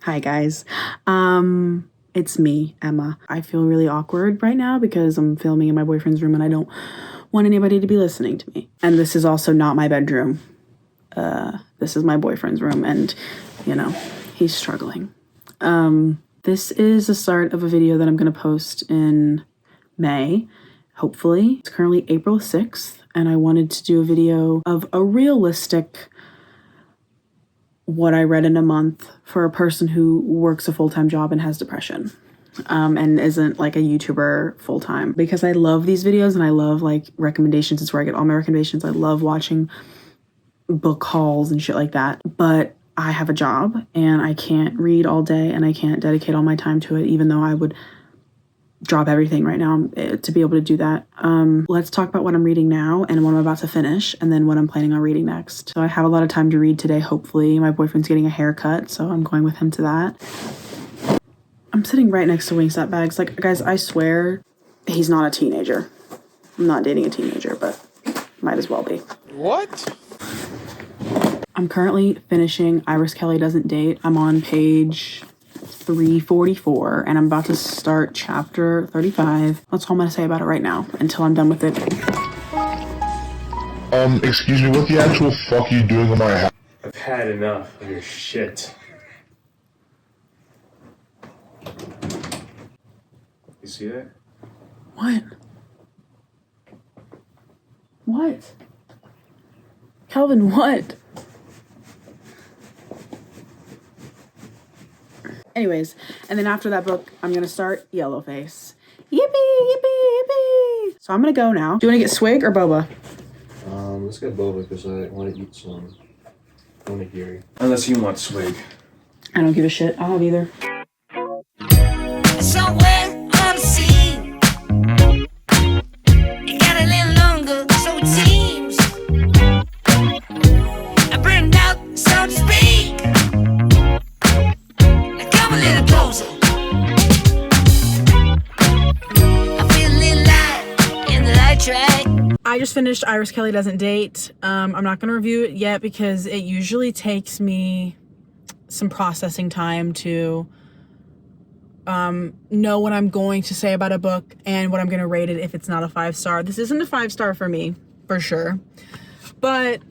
Hi guys. It's me, Emma. I feel really awkward right now because I'm filming in my boyfriend's room and I don't want anybody to be listening to me. And this is also not my bedroom. This is my boyfriend's room and, you know, he's struggling. This is the start of a video that I'm gonna post in May, hopefully. It's currently April 6th and I wanted to do a video of a realistic what I read in a month for a person who works a full-time job and has depression and isn't like a YouTuber full-time, because I love these videos and I love like recommendations. It's where I get all my recommendations. I love watching book hauls and shit like that, but I have a job and I can't read all day and I can't dedicate all my time to it, even though I would drop everything right now to be able to do that. Let's talk about what I'm reading now and what I'm about to finish and then what I'm planning on reading next. So I have a lot of time to read today, hopefully. My boyfriend's getting a haircut, so I'm going with him to that. I'm sitting right next to Wingstop bags. Like, guys, I swear he's not a teenager. I'm not dating a teenager, but might as well be. What? I'm currently finishing Iris Kelly Doesn't Date. I'm on page 344 and I'm about to start chapter 35. That's all I'm gonna say about it right now until I'm done with it. Excuse me, what the actual fuck are you doing in my house? I've had enough of your shit. You see that? What? What? Calvin, what? Anyways, and then after that book, I'm gonna start Yellowface. Yippee, yippee, yippee! So I'm gonna go now. Do you wanna get swig or boba? Let's get boba because I want to eat some onigiri. Unless you want swig. I don't give a shit. I'll have either. Somewhere on the sea, it got a little longer, so it seems. I burned out, so to speak. Now come a little closer. I feel a little light in the light track. I just finished Iris Kelly Doesn't Date. I'm not gonna review it yet because it usually takes me some processing time to know what I'm going to say about a book and what I'm gonna rate it if it's not a 5-star. This isn't a 5-star for me, for sure, but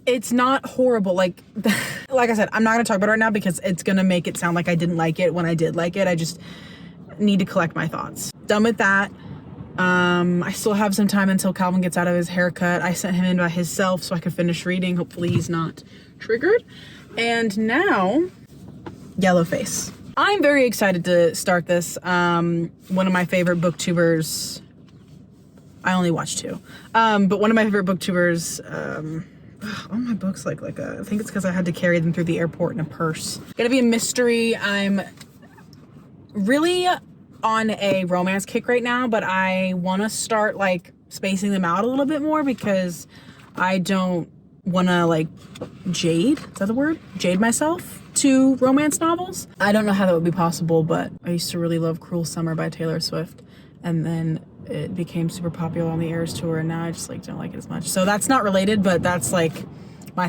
it's not horrible. Like I said, I'm not gonna talk about it right now because it's gonna make it sound like I didn't like it when I did like it. I just need to collect my thoughts. Done with that. I still have some time until Calvin gets out of his haircut. I sent him in by himself so I could finish reading. Hopefully he's not triggered. And now, Yellowface. I'm very excited to start this. One of my favorite booktubers, I only watched 2, but one of my favorite booktubers, all my books I think it's because I had to carry them through the airport in a purse. Gonna be a mystery. I'm really on a romance kick right now, but I want to start like spacing them out a little bit more because I don't want to jade, is that the word? Jade myself to romance novels. I don't know how that would be possible, but I used to really love Cruel Summer by Taylor Swift, and then it became super popular on the Eras tour, and now I just don't like it as much. So that's not related, but that's my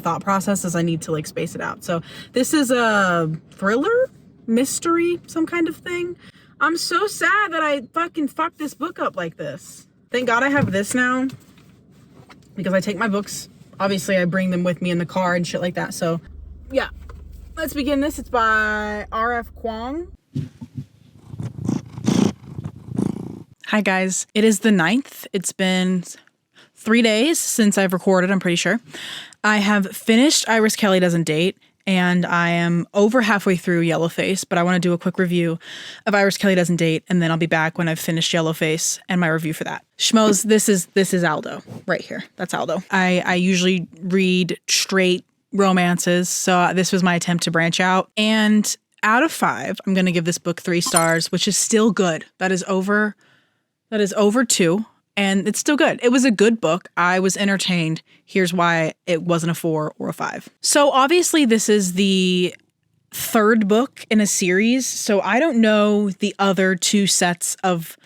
thought process is I need to space it out. So this is a thriller, mystery, some kind of thing. I'm so sad that I fucking fucked this book up like this. Thank God I have this now because I take my books. Obviously, I bring them with me in the car and shit like that. So, yeah. Let's begin this. It's by R.F. Kuang. Hi, guys. It is the 9th. It's been 3 days since I've recorded, I'm pretty sure. I have finished Iris Kelly Doesn't Date, and I am over halfway through Yellowface, but I want to do a quick review of Iris Kelly Doesn't Date, and then I'll be back when I've finished Yellowface and my review for that. Schmoes, this is Aldo right here. That's Aldo. I usually read straight romances, so this was my attempt to branch out. And out of 5, I'm going to give this book 3 stars, which is still good. That is over 2. And it's still good. It was a good book. I was entertained. Here's why it wasn't a 4 or a 5. So obviously this is the 3rd book in a series. So I don't know the other 2 sets of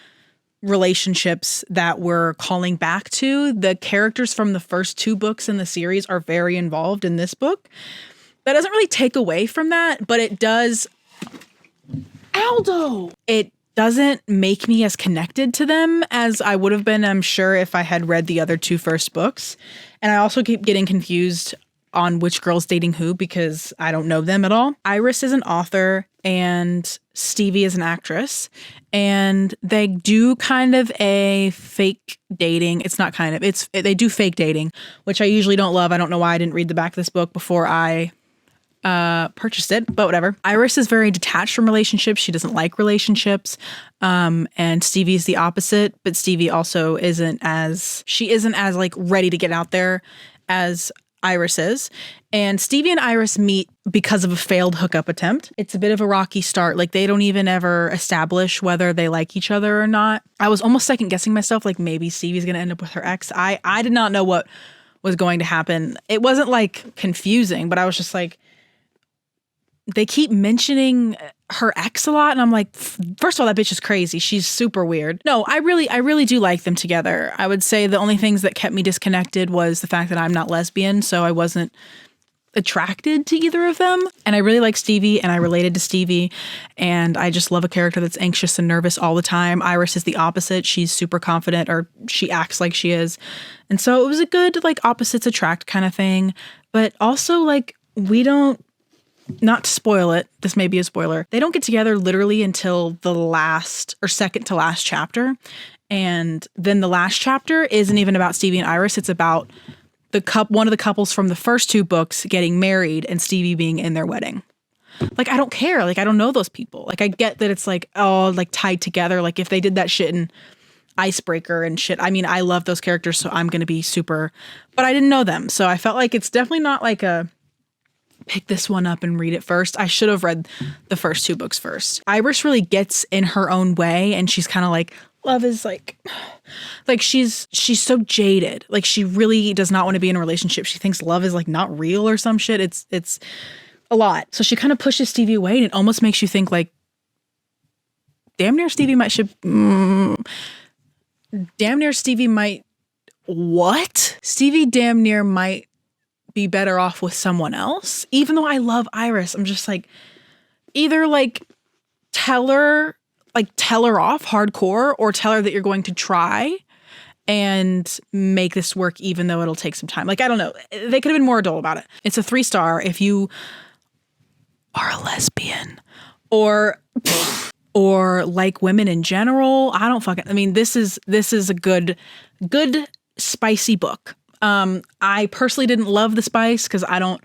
relationships that we're calling back to. The characters from the first 2 books in the series are very involved in this book. That doesn't really take away from that, but it does Aldo. It doesn't make me as connected to them as I would have been, I'm sure, if I had read the other two first books. And I also keep getting confused on which girl's dating who because I don't know them at all. Iris is an author and Stevie is an actress. And they do kind of a fake dating. It's not kind of, they do fake dating, which I usually don't love. I don't know why I didn't read the back of this book before I purchased it, but whatever. Iris is very detached from relationships. She doesn't like relationships. And Stevie's the opposite, but Stevie also isn't as like ready to get out there as Iris is. And Stevie and Iris meet because of a failed hookup attempt. It's a bit of a rocky start. Like they don't even ever establish whether they like each other or not. I was almost second guessing myself, like maybe Stevie's going to end up with her ex. I did not know what was going to happen. It wasn't like confusing, but I was just like, they keep mentioning her ex a lot. And I'm like, first of all, that bitch is crazy. She's super weird. No, I really do like them together. I would say the only things that kept me disconnected was the fact that I'm not lesbian. So I wasn't attracted to either of them. And I really like Stevie and I related to Stevie. And I just love a character that's anxious and nervous all the time. Iris is the opposite. She's super confident, or she acts like she is. And so it was a good like opposites attract kind of thing. But also like not to spoil it, this may be a spoiler, they don't get together literally until the last or second to last chapter. And then the last chapter isn't even about Stevie and Iris. It's about one of the couples from the first two books getting married and Stevie being in their wedding. Like, I don't care. Like, I don't know those people. Like, I get that it's like, oh, like tied together. Like if they did that shit in Icebreaker and shit. I mean, I love those characters, so I'm going to be super, but I didn't know them. So I felt like it's definitely not like a pick this one up and read it first. I should have read the first two books first. Iris really gets in her own way and she's kind of like, love is like she's so jaded. Like she really does not want to be in a relationship. She thinks love is like not real or some shit. It's a lot. So she kind of pushes Stevie away and it almost makes you think like damn near Stevie might be better off with someone else. Even though I love Iris, I'm just like, either like tell her off hardcore or tell her that you're going to try and make this work even though it'll take some time. Like, I don't know. They could have been more adult about it. It's a 3-star if you are a lesbian or like women in general. I mean, this is a good spicy book. I personally didn't love the spice because I don't,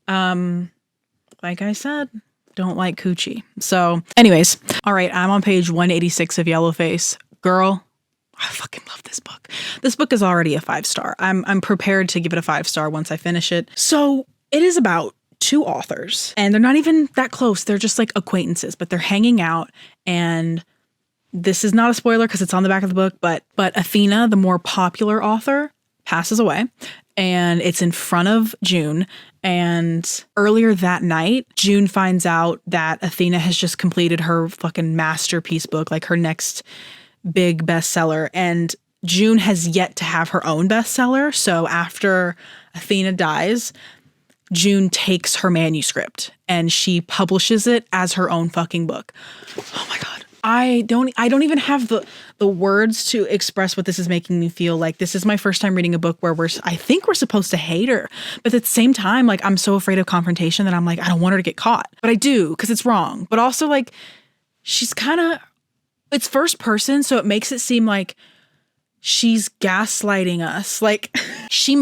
like I said, don't like coochie. So anyways, all right, I'm on page 186 of Yellowface. Girl, I fucking love this book. This book is already a 5-star. I'm prepared to give it a 5-star once I finish it. So it is about 2 authors and they're not even that close. They're just like acquaintances, but they're hanging out. And this is not a spoiler because it's on the back of the book, but Athena, the more popular author, passes away and it's in front of June. And earlier that night, June finds out that Athena has just completed her fucking masterpiece book, like her next big bestseller. And June has yet to have her own bestseller. So after Athena dies, June takes her manuscript and she publishes it as her own fucking book. Oh my God. I don't even have the words to express what this is making me feel like. This is my first time reading a book where I think we're supposed to hate her. But at the same time, like I'm so afraid of confrontation that I'm like, I don't want her to get caught. But I do because it's wrong. But also like she's it's first person. So it makes it seem like she's gaslighting us. Like she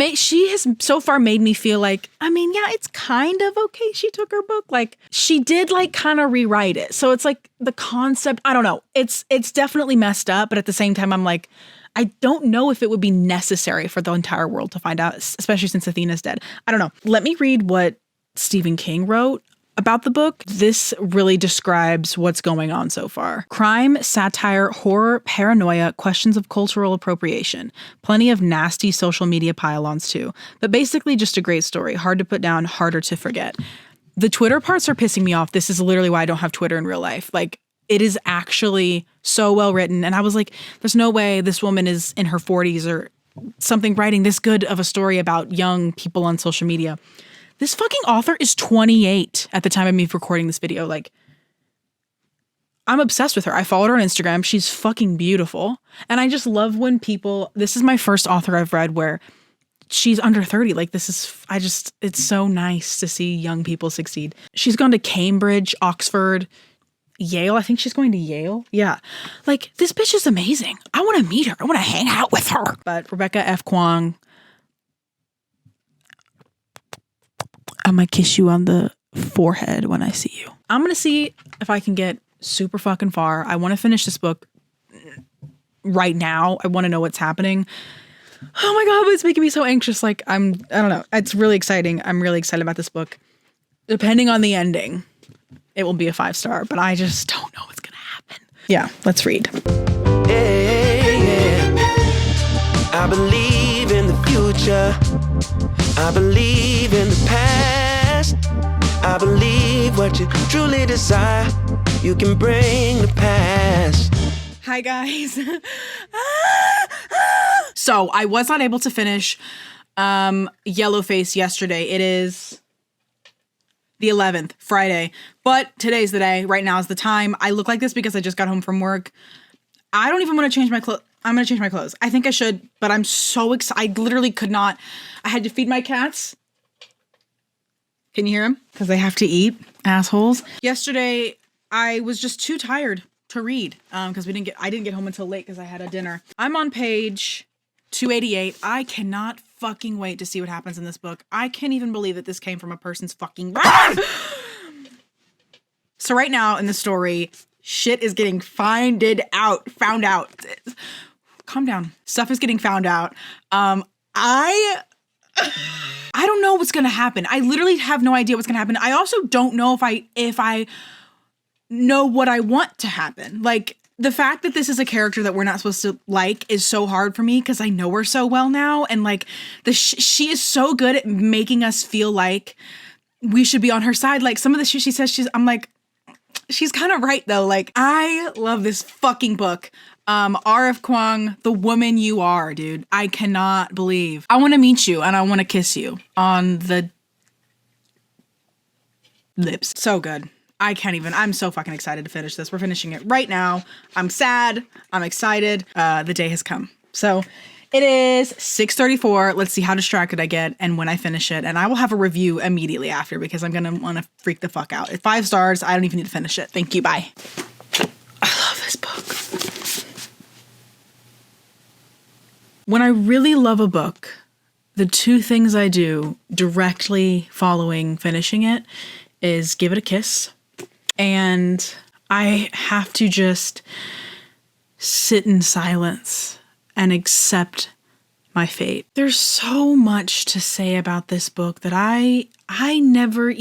has so far made me feel like, I mean, yeah, it's kind of okay. She took her book. Like she did like kind of rewrite it. So it's like the concept, I don't know. It's definitely messed up. But at the same time, I'm like, I don't know if it would be necessary for the entire world to find out, especially since Athena's dead. I don't know. Let me read what Stephen King wrote about the book. This really describes what's going on so far. Crime, satire, horror, paranoia, questions of cultural appropriation. Plenty of nasty social media pile-ons too. But basically just a great story. Hard to put down, harder to forget. The Twitter parts are pissing me off. This is literally why I don't have Twitter in real life. Like, it is actually so well written. And I was like, there's no way this woman is in her 40s or something writing this good of a story about young people on social media. This fucking author is 28 at the time of me recording this video. Like, I'm obsessed with her. I followed her on Instagram. She's fucking beautiful. And I just love when this is my first author I've read where she's under 30. Like it's so nice to see young people succeed. She's gone to Cambridge, Oxford, Yale. I think she's going to Yale. Yeah. Like, this bitch is amazing. I want to meet her. I want to hang out with her. But Rebecca F. Kuang, I'm going to kiss you on the forehead when I see you. I'm going to see if I can get super fucking far. I want to finish this book right now. I want to know what's happening. Oh my God, but it's making me so anxious. Like, I don't know. It's really exciting. I'm really excited about this book. Depending on the ending, it will be a 5-star, but I just don't know what's going to happen. Yeah, let's read. Yeah. I believe in the future. I believe in the past. I believe what you truly desire, you can bring to pass. Hi, guys. So I was not able to finish Yellowface yesterday. It is the 11th, Friday. But today's the day. Right now is the time. I look like this because I just got home from work. I don't even want to change my clothes. I'm going to change my clothes. I think I should, but I'm so excited. I literally could not. I had to feed my cats. Can you hear them? Because they have to eat, assholes. Yesterday, I was just too tired to read because I didn't get home until late because I had a dinner. I'm on page 288. I cannot fucking wait to see what happens in this book. I can't even believe that this came from a person's fucking brain. So right now in the story, shit is getting found out. Calm down. Stuff is getting found out. I don't know what's going to happen. I literally have no idea what's going to happen. I also don't know if I know what I want to happen. Like, the fact that this is a character that we're not supposed to like is so hard for me because I know her so well now. And like, she is so good at making us feel like we should be on her side. Like, some of the shit she says, I'm like, she's kind of right though. Like, I love this fucking book. R.F. Kuang, the woman you are, dude. I cannot believe. I want to meet you and I want to kiss you on the lips. So good. I can't even. I'm so fucking excited to finish this. We're finishing it right now. I'm sad. I'm excited. The day has come. So it is 6:34. Let's see how distracted I get and when I finish it. And I will have a review immediately after because I'm going to want to freak the fuck out. At 5 stars, I don't even need to finish it. Thank you. Bye. I love this book. When I really love a book, the 2 things I do directly following finishing it is give it a kiss. And I have to just sit in silence and accept my fate. There's so much to say about this book that I never,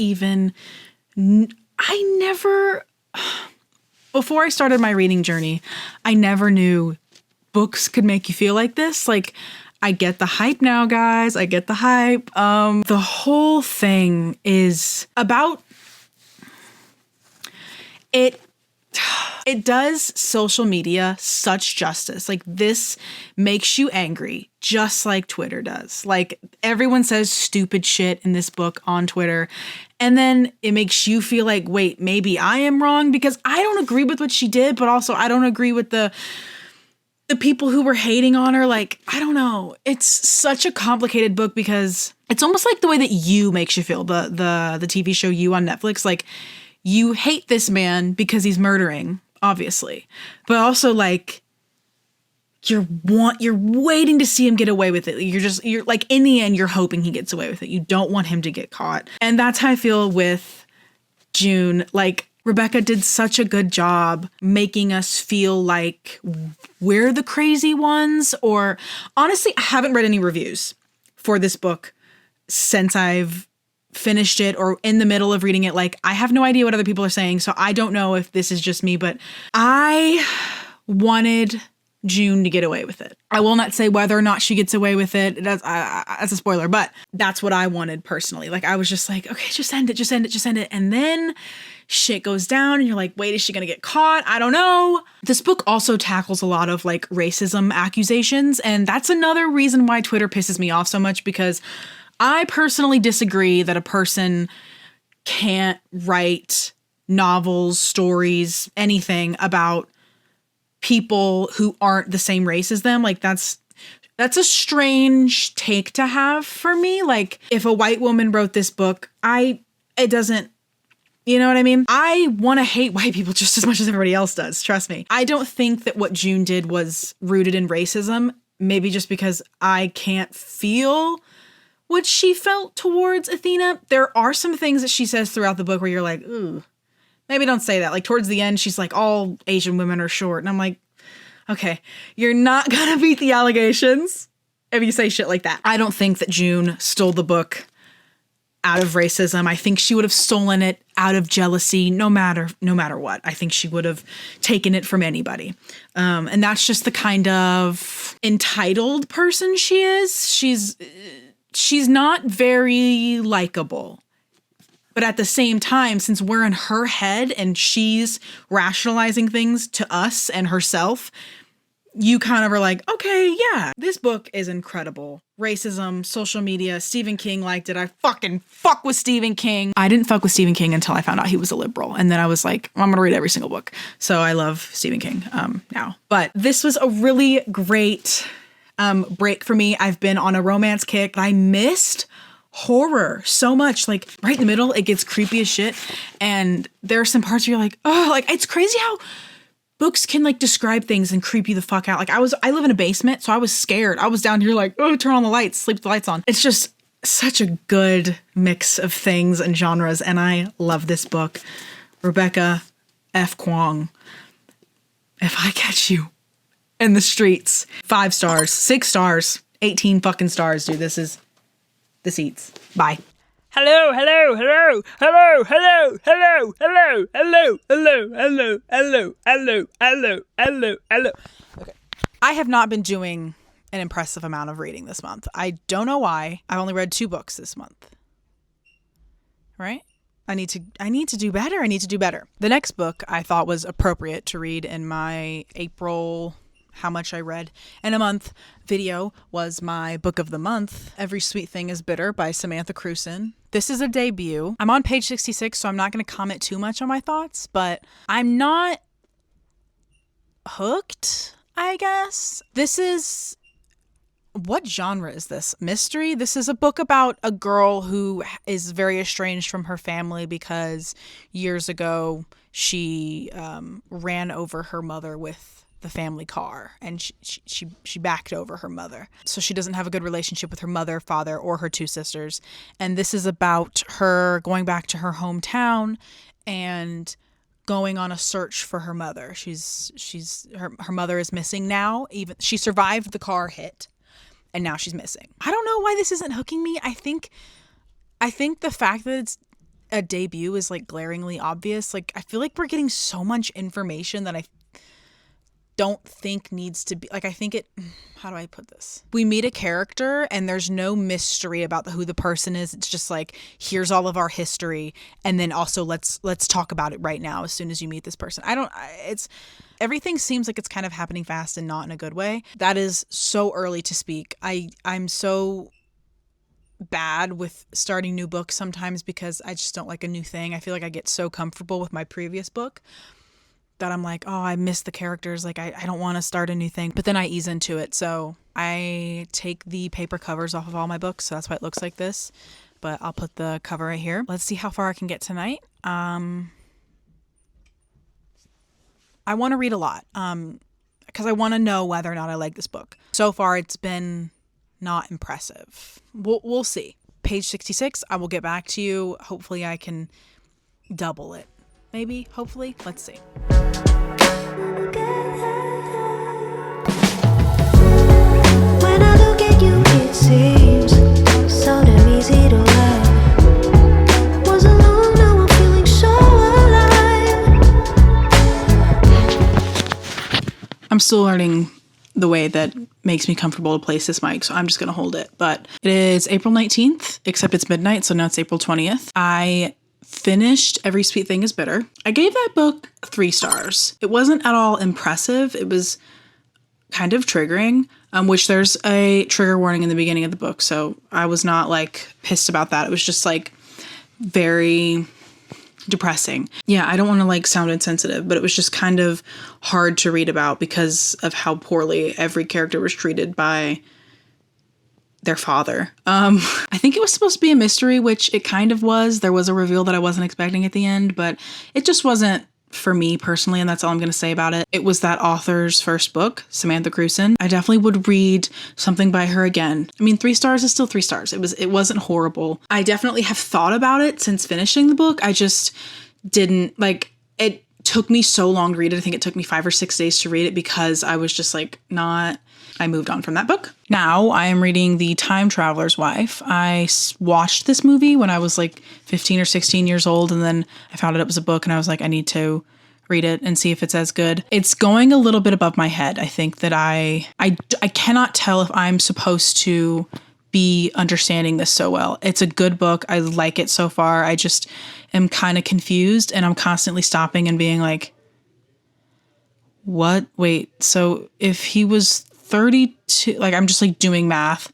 before I started my reading journey, I never knew books could make you feel like this. Like, I get the hype now, guys. I get the hype. The whole thing is about it does social media such justice. Like, this makes you angry, just like Twitter does. Like, everyone says stupid shit in this book on Twitter. And then it makes you feel like, wait, maybe I am wrong because I don't agree with what she did, but also I don't agree with the people who were hating on her. Like, I don't know. It's such a complicated book because it's almost like the way that You makes you feel, the TV show You on Netflix. Like, you hate this man because he's murdering, obviously, but also like you're waiting to see him get away with it. You're like, in the end, you're hoping he gets away with it. You don't want him to get caught. And that's how I feel with June. Like, Rebecca did such a good job making us feel like we're the crazy ones. Or honestly, I haven't read any reviews for this book since I've finished it or in the middle of reading it. Like, I have no idea what other people are saying, so I don't know if this is just me, but I wanted June to get away with it. I will not say whether or not she gets away with it. That's a spoiler, but that's what I wanted personally. Like, I was just like, okay, just end it. And then shit goes down and you're like, wait, is she gonna get caught? I don't know. This book also tackles a lot of like racism accusations, and that's another reason why Twitter pisses me off so much, because I personally disagree that a person can't write novels, stories, anything about people who aren't the same race as them. Like that's a strange take to have for me. Like if a white woman wrote this book, it doesn't, you know what I mean? I want to hate white people just as much as everybody else does. Trust me. I don't think that what June did was rooted in racism. Maybe just because I can't feel what she felt towards Athena. There are some things that she says throughout the book where you're like, ooh, maybe don't say that. Like towards the end, she's like, all Asian women are short. And I'm like, okay, you're not gonna beat the allegations if you say shit like that. I don't think that June stole the book out of racism. I think she would have stolen it out of jealousy, no matter what. I think she would have taken it from anybody. And that's just the kind of entitled person she is. She's not very likable. But at the same time, since we're in her head and she's rationalizing things to us and herself, you kind of are like, okay, yeah, this book is incredible. Racism, social media, Stephen King liked it. I fucking fuck with Stephen King. I didn't fuck with Stephen King until I found out he was a liberal. And then I was like, I'm going to read every single book. So I love Stephen King now. But this was a really great break for me. I've been on a romance kick. I missed horror so much. Like right in the middle, it gets creepy as shit. And there are some parts where you're like, oh, like it's crazy how books can like describe things and creep you the fuck out. Like I live in a basement, so I was scared. I was down here like, oh, turn on the lights, sleep the lights on. It's just such a good mix of things and genres, and I love this book. Rebecca F. Kwong. If I catch you in the streets, 5 stars, 6 stars, 18 fucking stars, dude. This eats. Bye. Hello, hello, hello, hello, hello, hello, hello, hello, hello, hello, hello, hello, hello, hello, hello. Okay. I have not been doing an impressive amount of reading this month. I don't know why. I've only read 2 books this month. Right? I need to do better. I need to do better. The next book I thought was appropriate to read in my April how much I read in a month video was my book of the month, Every Sweet Thing is Bitter by Samantha Crewson. This is a debut. I'm on page 66, so I'm not going to comment too much on my thoughts, but I'm not hooked, I guess. This is... What genre is this? Mystery? This is a book about a girl who is very estranged from her family because years ago she ran over her mother with the family car, and she backed over her mother. So she doesn't have a good relationship with her mother, father, or her 2 sisters. And this is about her going back to her hometown and going on a search for her mother. Her mother is missing now. Even she survived the car hit, and now she's missing. I don't know why this isn't hooking me. I think the fact that it's a debut is like glaringly obvious. Like I feel like we're getting so much information that I don't think needs to be, like, I think it, how do I put this? We meet a character and there's no mystery about who the person is. It's just like, here's all of our history. And then also let's talk about it right now as soon as you meet this person. Everything seems like it's kind of happening fast and not in a good way. That is so early to speak. I'm so bad with starting new books sometimes because I just don't like a new thing. I feel like I get so comfortable with my previous book that I'm like, oh, I miss the characters. Like, I don't want to start a new thing. But then I ease into it. So I take the paper covers off of all my books. So that's why it looks like this. But I'll put the cover right here. Let's see how far I can get tonight. I want to read a lot because I want to know whether or not I like this book. So far, it's been not impressive. We'll see. Page 66, I will get back to you. Hopefully, I can double it. Maybe, hopefully. Let's see. When I look at you, it seems so damn easy to love. Was alone, now I'm feeling so alive. I'm still learning the way that makes me comfortable to place this mic, so I'm just going to hold it. But it is April 19th, except it's midnight, so now it's April 20th. I finished Every Sweet Thing is Bitter. I gave that book 3 stars. It wasn't at all impressive. It was kind of triggering, which there's a trigger warning in the beginning of the book, so I was not like pissed about that. It was just like very depressing. Yeah, I don't want to like sound insensitive, but it was just kind of hard to read about because of how poorly every character was treated by their father. I think it was supposed to be a mystery, which it kind of was. There was a reveal that I wasn't expecting at the end, but it just wasn't for me personally, and that's all I'm going to say about it. It was that author's first book, Samantha Crewson. I definitely would read something by her again. I mean, 3 stars is still 3 stars. It wasn't horrible. I definitely have thought about it since finishing the book. I just didn't, like, it took me so long to read it. I think it took me 5 or 6 days to read it because I was just like I moved on from that book. Now I am reading The Time Traveler's Wife. I watched this movie when I was like 15 or 16 years old, and then I found out it was a book, and I was like, I need to read it and see if it's as good. It's going a little bit above my head. I think that I cannot tell if I'm supposed to be understanding this so well. It's a good book. I like it so far. I just am kind of confused, and I'm constantly stopping and being like, what? Wait, so if he was 32, like I'm just like doing math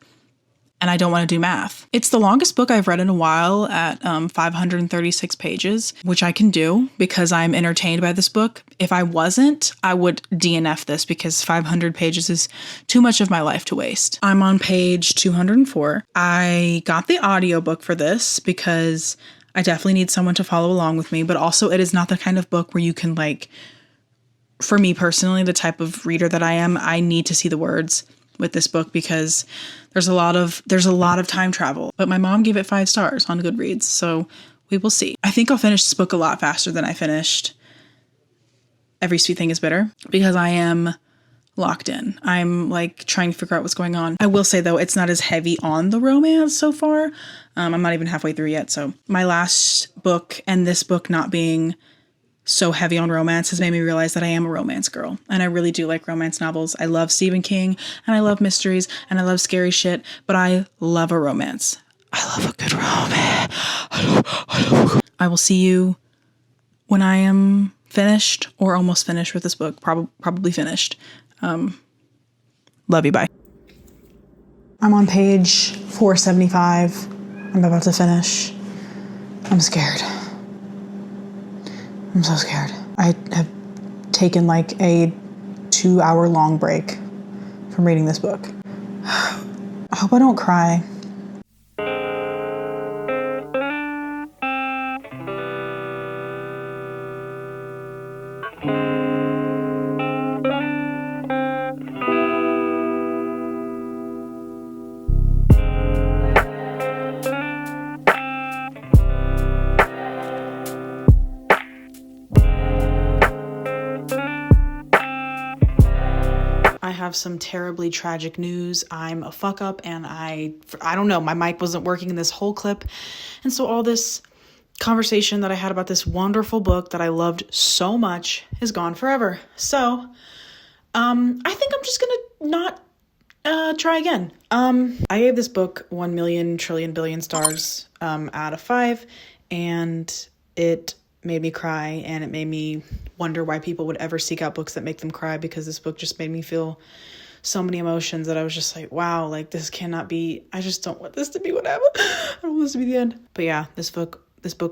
and I don't want to do math. It's the longest book I've read in a while at 536 pages, which I can do because I'm entertained by this book. If I wasn't, I would DNF this because 500 pages is too much of my life to waste. I'm on page 204. I got the audiobook for this because I definitely need someone to follow along with me, but also it is not the kind of book where you can like, for me personally, the type of reader that I am, I need to see the words with this book because there's a lot of time travel. But my mom gave it 5 stars on Goodreads, so we will see. I think I'll finish this book a lot faster than I finished Every Sweet Thing is Bitter because I am locked in. I'm like trying to figure out what's going on. I will say though, it's not as heavy on the romance so far. I'm not even halfway through yet. So my last book and this book not being so heavy on romance has made me realize that I am a romance girl. And I really do like romance novels. I love Stephen King and I love mysteries and I love scary shit, but I love a romance. I love a good romance. I will see you when I am finished or almost finished with this book. Probably finished. Love you, bye. I'm on page 475. I'm about to finish. I'm scared. I'm so scared. I have taken like a 2-hour long break from reading this book. I hope I don't cry. I have some terribly tragic news. I'm a fuck up and I don't know, my mic wasn't working in this whole clip. And so all this conversation that I had about this wonderful book that I loved so much is gone forever. So, I think I'm just gonna not try again. I gave this book 1 million trillion billion stars out of 5, and it made me cry, and it made me wonder why people would ever seek out books that make them cry, because this book just made me feel so many emotions that I was just like, wow, like this cannot be, I just don't want this to be what happened. I don't want this to be the end. But yeah, this book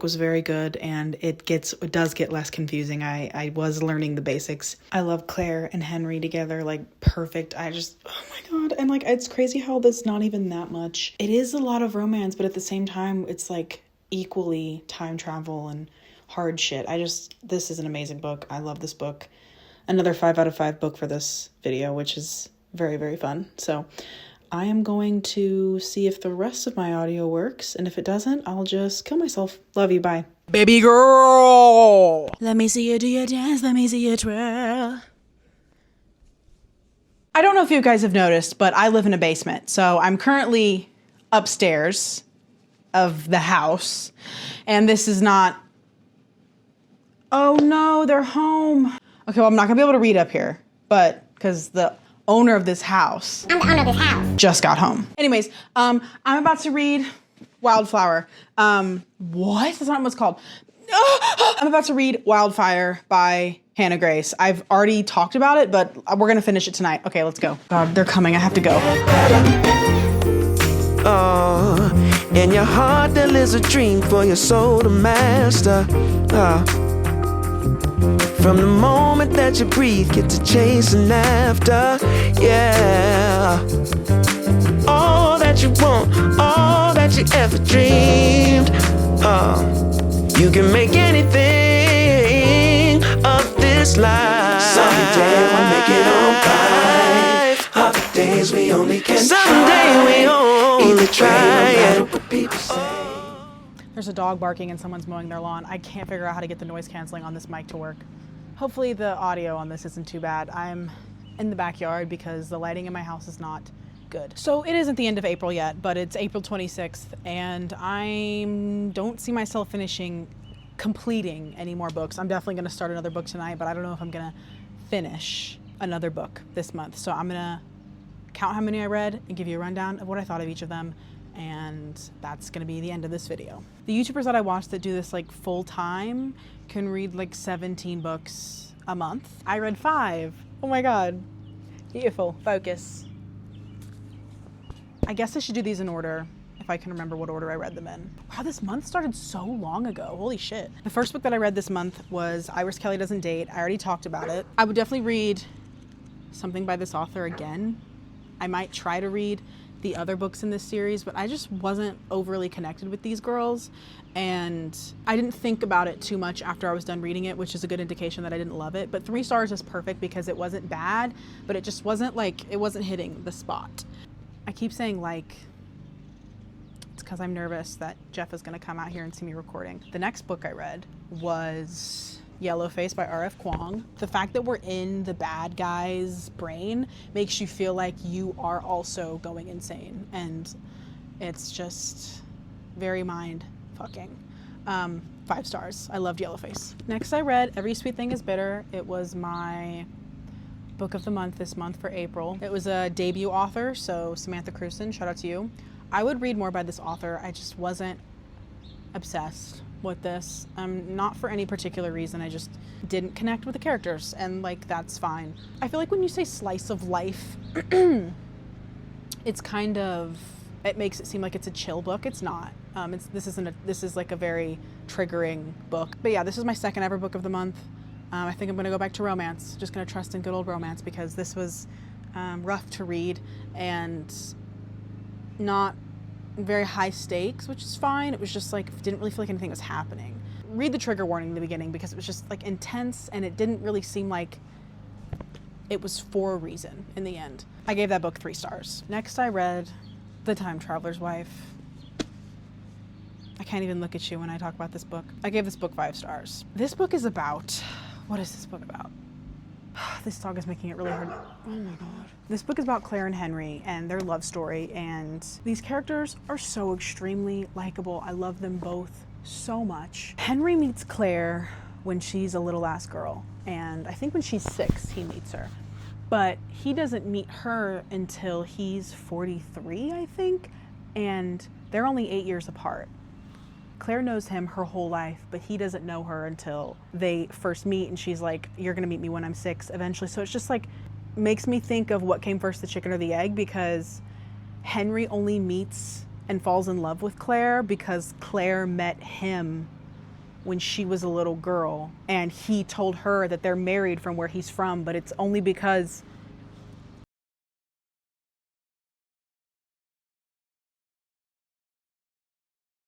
was very good, and it does get less confusing. I was learning the basics. I love Claire and Henry together, like perfect. Oh my God. And like, it's crazy how there's not even that much. It is a lot of romance, but at the same time, it's like equally time travel and hard shit. This is an amazing book. I love this book. Another 5 out of 5 book for this video, which is very, very fun. So I am going to see if the rest of my audio works, and if it doesn't, I'll just kill myself. Love you, bye. Baby girl! Let me see you do your dance, let me see you twirl. I don't know if you guys have noticed, but I live in a basement, so I'm currently upstairs of the house, and this is not... Oh no, they're home. Okay, well, I'm not gonna be able to read up here, but because the owner of this house, just got home. Anyways, I'm about to read Wildflower. What? That's not what it's called. I'm about to read Wildfire by Hannah Grace. I've already talked about it, but we're gonna finish it tonight. Okay, let's go. God, they're coming. I have to go. Oh, in your heart there lives a dream for your soul to master. From the moment that you breathe, get to chasing after, yeah. All that you want, all that you ever dreamed. You can make anything of this life. Someday we'll make it alright. Other days we only can someday we only try. No matter what people say. There's a dog barking and someone's mowing their lawn. I can't figure out how to get the noise canceling on this mic to work. Hopefully the audio on this isn't too bad. I'm in the backyard because the lighting in my house is not good. So it isn't the end of April yet, but it's April 26th and I don't see myself completing any more books. I'm definitely gonna start another book tonight, but I don't know if I'm gonna finish another book this month. So I'm gonna count how many I read and give you a rundown of what I thought of each of them. And that's gonna be the end of this video. The YouTubers that I watch that do this like full time can read like 17 books a month. I read 5. Oh my God. Beautiful. Focus. I guess I should do these in order if I can remember what order I read them in. Wow, this month started so long ago. Holy shit. The first book that I read this month was Iris Kelly Doesn't Date. I already talked about it. I would definitely read something by this author again. I might try to read the other books in this series, but I just wasn't overly connected with these girls, and I didn't think about it too much after I was done reading it, which is a good indication that I didn't love it. But 3 stars is perfect because it wasn't bad, but it just wasn't like, it wasn't hitting the spot. I keep saying like, it's because I'm nervous that Jeff is gonna come out here and see me recording. The next book I read was Yellowface by R.F. Kuang. The fact that we're in the bad guy's brain makes you feel like you are also going insane, and it's just very mind fucking. 5 stars. I loved Yellowface. Next I read Every Sweet Thing Is Bitter. It was my book of the month this month for April. It was a debut author, so Samantha Cruson, shout out to you. I would read more by this author. I just wasn't obsessed with this, not for any particular reason. I just didn't connect with the characters, and like that's fine. I feel like when you say slice of life, it's kind of, it makes it seem like it's a chill book. It's not. This is like a very triggering book. But yeah, this is my second ever book of the month. I think I'm gonna go back to romance. Just gonna trust in good old romance because this was rough to read and not very high stakes, which is fine. It was just like, didn't really feel like anything was happening. Read the trigger warning in the beginning because it was just like intense and it didn't really seem like it was for a reason in the end. I gave that book 3 stars. Next I read The Time Traveler's Wife. I can't even look at you when I talk about this book. I gave this book 5 stars. This book is about, what is this book about? This dog is making it really hard. Oh my God. This book is about Claire and Henry and their love story, and these characters are so extremely likable. I love them both so much. Henry meets Claire when she's a little ass girl, and I think when she's 6 he meets her. But he doesn't meet her until he's 43, I think, and they're only 8 years apart. Claire knows him her whole life, but he doesn't know her until they first meet, and she's like, you're gonna meet me when I'm 6 eventually. So it's just like, makes me think of what came first, the chicken or the egg, because Henry only meets and falls in love with Claire because Claire met him when she was a little girl, and he told her that they're married from where he's from, but it's only because